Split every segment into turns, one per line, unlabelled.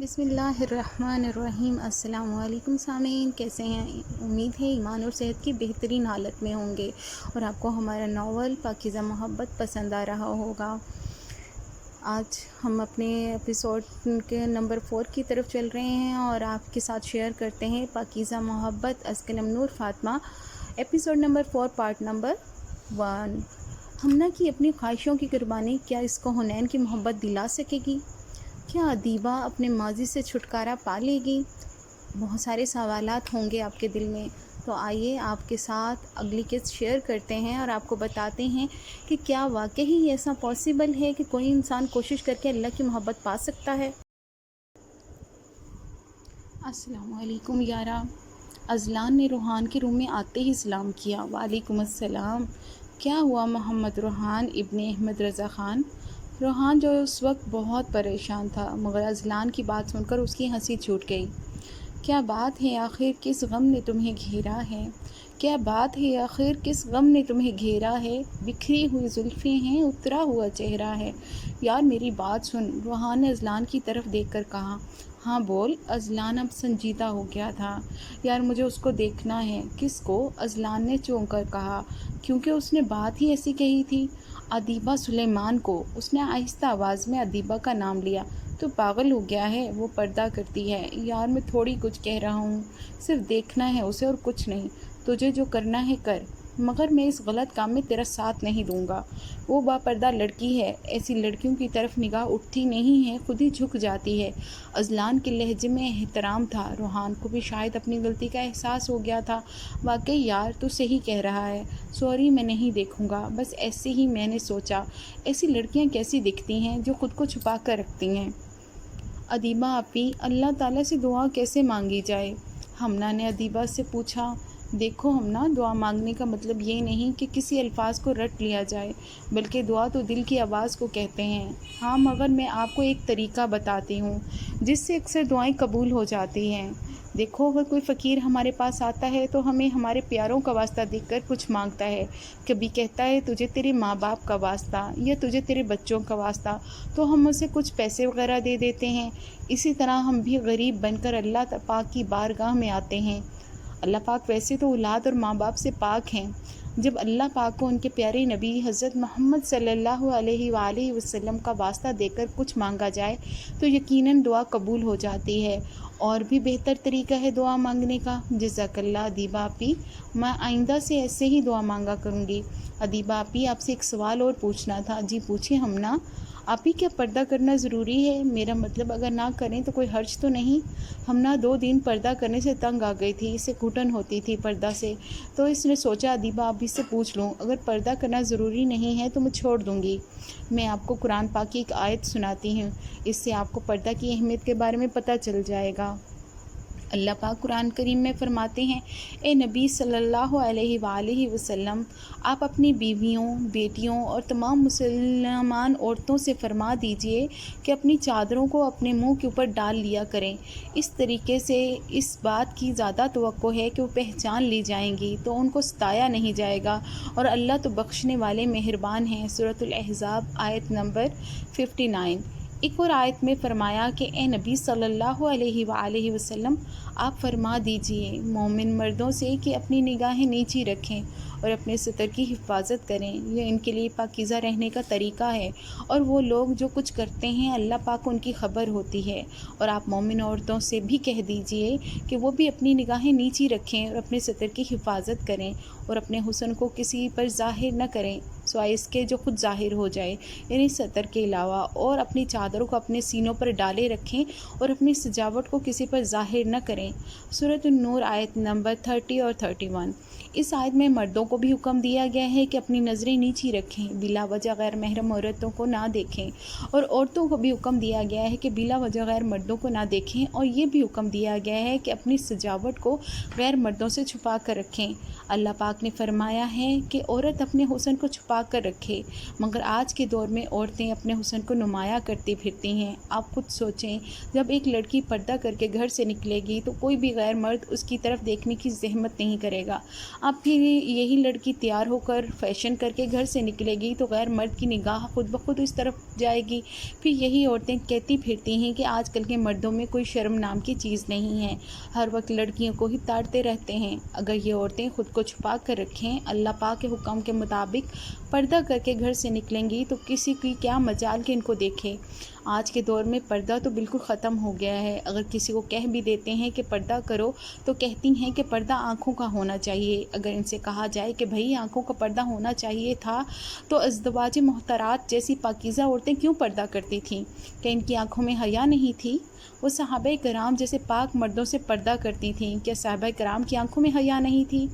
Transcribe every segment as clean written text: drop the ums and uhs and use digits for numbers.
بسم اللہ الرحمن الرحیم۔ السلام علیکم سامعین، کیسے ہیں؟ امید ہے ایمان اور صحت کی بہترین حالت میں ہوں گے اور آپ کو ہمارا ناول پاکیزہ محبت پسند آ رہا ہوگا۔ آج ہم اپنے ایپیسوڈ کے نمبر 4 کی طرف چل رہے ہیں اور آپ کے ساتھ شیئر کرتے ہیں پاکیزہ محبت از قلم Noor Fatima, episode number 4 part number 1۔ Humna کی اپنی خواہشوں کی قربانی کیا اس کو حنین کی محبت دلا سکے گی؟ کیا ادیبہ اپنے ماضی سے چھٹکارا پا لے گی؟ بہت سارے سوالات ہوں گے آپ کے دل میں، تو آئیے آپ کے ساتھ اگلی قسط شیئر کرتے ہیں اور آپ کو بتاتے ہیں کہ کیا واقعی ایسا پاسبل ہے کہ کوئی انسان کوشش کر کے اللہ کی محبت پا سکتا ہے۔ السلام علیکم یارا۔ ازلان نے روحان کے روم میں آتے ہی سلام کیا۔ وعلیکم السلام۔ کیا ہوا محمد روحان ابن احمد رضا خان؟ روحان جو اس وقت بہت پریشان تھا، مگر ازلان کی بات سن کر اس کی ہنسی چھوٹ گئی۔ کیا بات ہے آخر کس غم نے تمہیں گھیرا ہے؟ کیا بات ہے آخر کس غم نے تمہیں گھیرا ہے؟ بکھری ہوئی زلفیں ہیں، اترا ہوا چہرہ ہے۔ یار میری بات سن، روحان نے ازلان کی طرف دیکھ کر کہا۔ ہاں بول۔ ازلان اب سنجیدہ ہو گیا تھا۔ یار مجھے اس کو دیکھنا ہے۔ کس کو؟ ازلان نے چونک کر کہا، کیونکہ اس نے بات ہی ایسی کہی تھی۔ ادیبہ سلیمان کو۔ اس نے آہستہ آواز میں ادیبہ کا نام لیا۔ تو پاگل ہو گیا ہے، وہ پردہ کرتی ہے۔ یار میں تھوڑی کچھ کہہ رہا ہوں، صرف دیکھنا ہے اسے اور کچھ نہیں۔ تجھے جو کرنا ہے کر، مگر میں اس غلط کام میں تیرا ساتھ نہیں دوں گا۔ وہ باپردہ لڑکی ہے، ایسی لڑکیوں کی طرف نگاہ اٹھتی نہیں ہے، خود ہی جھک جاتی ہے۔ ازلان کے لہجے میں احترام تھا۔ روحان کو بھی شاید اپنی غلطی کا احساس ہو گیا تھا۔ واقعی یار تو صحیح کہہ رہا ہے، سوری میں نہیں دیکھوں گا، بس ایسے ہی میں نے سوچا۔ ایسی لڑکیاں کیسی دکھتی ہیں جو خود کو چھپا کر رکھتی ہیں؟ ادیبہ آپی، اللہ تعالیٰ سے دعا کیسے مانگی جائے؟ ہمنا نے ادیبہ سے پوچھا۔ دیکھو ہمنا، دعا مانگنے کا مطلب یہ نہیں کہ کسی الفاظ کو رٹ لیا جائے، بلکہ دعا تو دل کی آواز کو کہتے ہیں۔ ہاں مگر میں آپ کو ایک طریقہ بتاتی ہوں جس سے اکثر دعائیں قبول ہو جاتی ہیں۔ دیکھو اگر کوئی فقیر ہمارے پاس آتا ہے تو ہمیں ہمارے پیاروں کا واسطہ دیکھ کر کچھ مانگتا ہے۔ کبھی کہتا ہے تجھے تیرے ماں باپ کا واسطہ یا تجھے تیرے بچوں کا واسطہ، تو ہم اسے کچھ پیسے وغیرہ دے دیتے ہیں۔ اسی طرح ہم بھی غریب بن کر اللہ پاک کی بارگاہ میں آتے ہیں۔ اللہ پاک ویسے تو اولاد اور ماں باپ سے پاک ہیں۔ جب اللہ پاک کو ان کے پیارے نبی حضرت محمد صلی اللہ علیہ وآلہ وسلم کا واسطہ دے کر کچھ مانگا جائے تو یقیناً دعا قبول ہو جاتی ہے۔ اور بھی بہتر طریقہ ہے دعا مانگنے کا۔ جزاک اللہ ادیبہ آپی، میں آئندہ سے ایسے ہی دعا مانگا کروں گی۔ ادیبہ آپی، آپ سے ایک سوال اور پوچھنا تھا۔ جی پوچھیں ہمنا۔ آپی کیا پردہ کرنا ضروری ہے؟ میرا مطلب اگر نہ کریں تو کوئی حرج تو نہیں؟ ہمنا 2 دن پردہ کرنے سے تنگ آ گئی تھی، اسے گھٹن ہوتی تھی پردہ سے، تو اس نے سوچا ادیبہ آپی سے پوچھ لوں۔ اگر پردہ کرنا ضروری نہیں ہے تو میں چھوڑ دوں گی۔ میں آپ کو قرآن پاک کی ایک آیت سناتی ہوں، اس سے آپ کو پردہ کی اہمیت کے بارے میں پتہ چل جائے گا۔ اللہ پاک قرآن کریم میں فرماتے ہیں، اے نبی صلی اللہ علیہ وآلہ وسلم، آپ اپنی بیویوں، بیٹیوں اور تمام مسلمان عورتوں سے فرما دیجئے کہ اپنی چادروں کو اپنے منہ کے اوپر ڈال لیا کریں۔ اس طریقے سے اس بات کی زیادہ توقع ہے کہ وہ پہچان لی جائیں گی تو ان کو ستایا نہیں جائے گا، اور اللہ تو بخشنے والے مہربان ہیں۔ سورۃ الاحزاب آیت نمبر 59۔ ایک اور آیت میں فرمایا کہ اے نبی صلی اللہ علیہ وآلہ وسلم، آپ فرما دیجئے مومن مردوں سے کہ اپنی نگاہیں نیچی رکھیں اور اپنے ستر کی حفاظت کریں، یہ ان کے لیے پاکیزہ رہنے کا طریقہ ہے، اور وہ لوگ جو کچھ کرتے ہیں اللہ پاک کو ان کی خبر ہوتی ہے۔ اور آپ مومن عورتوں سے بھی کہہ دیجئے کہ وہ بھی اپنی نگاہیں نیچی رکھیں اور اپنے ستر کی حفاظت کریں اور اپنے حسن کو کسی پر ظاہر نہ کریں سوائے اس کے جو خود ظاہر ہو جائے، یعنی ستر کے علاوہ، اور اپنی چادروں کو اپنے سینوں پر ڈالے رکھیں اور اپنی سجاوٹ کو کسی پر ظاہر نہ کریں۔ سورۃ النور آیت نمبر 30 اور 31۔ اس آیت میں مردوں کو بھی حکم دیا گیا ہے کہ اپنی نظریں نیچی رکھیں، بلا وجہ غیر محرم عورتوں کو نہ دیکھیں، اور عورتوں کو بھی حکم دیا گیا ہے کہ بلا وجہ غیر مردوں کو نہ دیکھیں، اور یہ بھی حکم دیا گیا ہے کہ اپنی سجاوٹ کو غیر مردوں سے چھپا کر رکھیں۔ اللہ پاک نے فرمایا ہے کہ عورت اپنے حسن کو چھپا کر رکھے، مگر آج کے دور میں عورتیں اپنے حسن کو نمایاں کرتی پھرتی ہیں۔ آپ خود سوچیں، جب ایک لڑکی پردہ کر کے گھر سے نکلے گی تو کوئی بھی غیر مرد اس کی طرف دیکھنے کی زحمت نہیں کرے گا۔ اب پھر یہی لڑکی تیار ہو کر فیشن کر کے گھر سے نکلے گی تو غیر مرد کی نگاہ خود بخود اس طرف جائے گی. پھر یہی عورتیں کہتی پھرتی ہیں کہ آج کل کے مردوں میں کوئی شرم نام کی چیز نہیں ہے, ہر وقت لڑکیوں کو ہی تاڑتے رہتے ہیں. اگر یہ عورتیں خود کو چھپا کر رکھیں, اللہ پاک کے حکم کے مطابق پردہ کر کے گھر سے نکلیں گی تو کسی کی کیا مجال کہ ان کو دیکھے. آج کے دور میں پردہ تو بالکل ختم ہو گیا ہے. اگر کسی کو کہہ بھی دیتے ہیں کہ پردہ کرو تو کہتی ہیں کہ پردہ آنکھوں کا ہونا چاہیے. اگر ان سے کہا جائے کہ بھئی آنکھوں کا پردہ ہونا چاہیے تھا تو ازدواج محترات جیسی پاکیزہ عورتیں کیوں پردہ کرتی تھیں؟ کہ ان کی آنکھوں میں حیا نہیں تھی؟ وہ صحابہ کرام جیسے پاک مردوں سے پردہ کرتی تھیں, کیا صحابہ کرام کی آنکھوں میں حیا نہیں تھی؟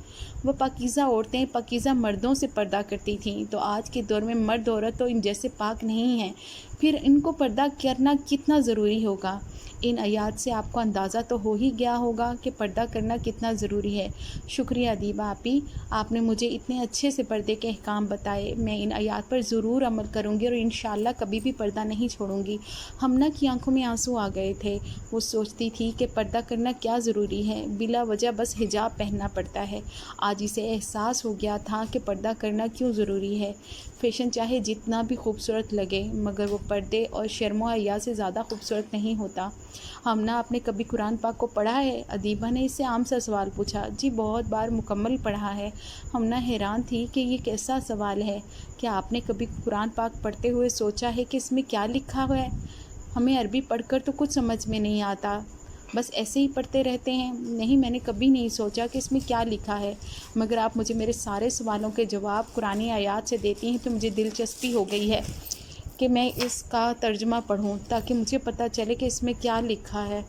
وہ پاکیزہ عورتیں پاکیزہ مردوں سے پردہ کرتی تھیں. تو آج کے دور میں مرد عورت تو ان جیسے پاک نہیں ہیں, پھر ان کو پردہ کرنا کتنا ضروری ہوگا. ان آیات سے آپ کو اندازہ تو ہو ہی گیا ہوگا کہ پردہ کرنا کتنا ضروری ہے. شکریہ ادیبہ آپی, آپ نے مجھے اتنے اچھے سے پردے کے احکام بتائے. میں ان آیات پر ضرور عمل کروں گی اور انشاءاللہ کبھی بھی پردہ نہیں چھوڑوں گی. ہمنہ کی آنکھوں میں آنسو آ گئے تھے. وہ سوچتی تھی کہ پردہ کرنا کیا ضروری ہے, بلا وجہ بس حجاب پہننا پڑتا ہے. آج اسے احساس ہو گیا تھا کہ پردہ کرنا کیوں ضروری ہے. فیشن چاہے جتنا بھی خوبصورت لگے مگر وہ پردے اور شرم و حیا سے زیادہ خوبصورت نہیں ہوتا. ہمنہ آپ نے کبھی قرآن پاک کو پڑھا ہے؟ ادیبہ نے اس سے عام سا سوال پوچھا. جی بہت بار مکمل پڑھا ہے. ہمنہ حیران تھی کہ یہ کیسا سوال ہے. کیا آپ نے کبھی قرآن پاک پڑھتے ہوئے سوچا ہے کہ اس میں کیا لکھا ہوا ہے؟ ہمیں عربی پڑھ کر تو کچھ سمجھ میں نہیں آتا, بس ایسے ہی پڑھتے رہتے ہیں. نہیں, میں نے کبھی نہیں سوچا کہ اس میں کیا لکھا ہے. مگر آپ مجھے میرے سارے سوالوں کے جواب قرآنی آیات سے دیتی ہیں تو مجھے دلچسپی ہو گئی ہے کہ میں اس کا ترجمہ پڑھوں تاکہ مجھے پتہ چلے کہ اس میں کیا لکھا ہے.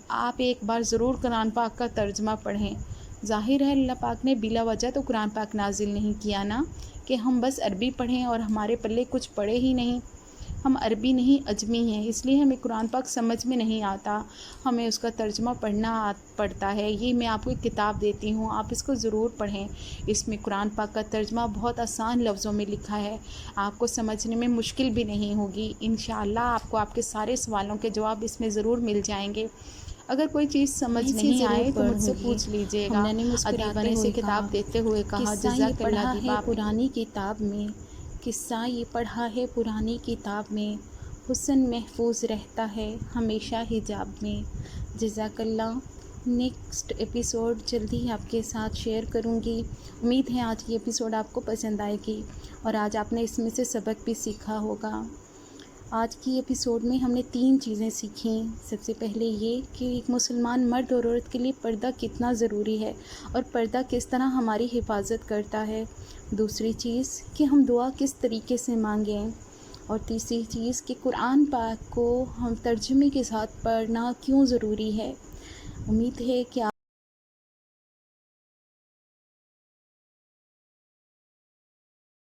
آپ ایک بار ضرور قرآن پاک کا ترجمہ پڑھیں. ظاہر ہے اللہ پاک نے بلا وجہ تو قرآن پاک نازل نہیں کیا نا, کہ ہم بس عربی پڑھیں اور ہمارے پلے کچھ پڑھے ہی نہیں. ہم عربی نہیں اجمی ہیں, اس لیے ہمیں قرآن پاک سمجھ میں نہیں آتا, ہمیں اس کا ترجمہ پڑھنا پڑتا ہے. یہ میں آپ کو ایک کتاب دیتی ہوں, آپ اس کو ضرور پڑھیں. اس میں قرآن پاک کا ترجمہ بہت آسان لفظوں میں لکھا ہے, آپ کو سمجھنے میں مشکل بھی نہیں ہوگی. انشاءاللہ آپ کو آپ کے سارے سوالوں کے جواب اس میں ضرور مل جائیں گے. اگر کوئی چیز سمجھ نہیں آئے تو مجھ سے پوچھ لیجیے گا. ادیبہ نے اسے کتاب دیتے ہوئے کہا, جزاک اللہ ادیبہ. پرانی کتاب میں قصہ یہ پڑھا ہے, پرانی کتاب میں حسن محفوظ رہتا ہے ہمیشہ حجاب میں. جزاک اللہ. نیکسٹ ایپیسوڈ جلدی ہی آپ کے ساتھ شیئر کروں گی. امید ہے آج کی ایپیسوڈ آپ کو پسند آئے گی اور آج آپ نے اس میں سے سبق بھی سیکھا ہوگا. آج کی ایپیسوڈ میں ہم نے 3 چیزیں سیکھیں. سب سے پہلے یہ کہ ایک مسلمان مرد اور عورت کے لیے پردہ کتنا ضروری ہے اور پردہ کس طرح ہماری حفاظت کرتا ہے. دوسری چیز کہ ہم دعا کس طریقے سے مانگیں. اور تیسری چیز کہ قرآن پاک کو ہم ترجمے کے ساتھ پڑھنا کیوں ضروری ہے. امید ہے کہ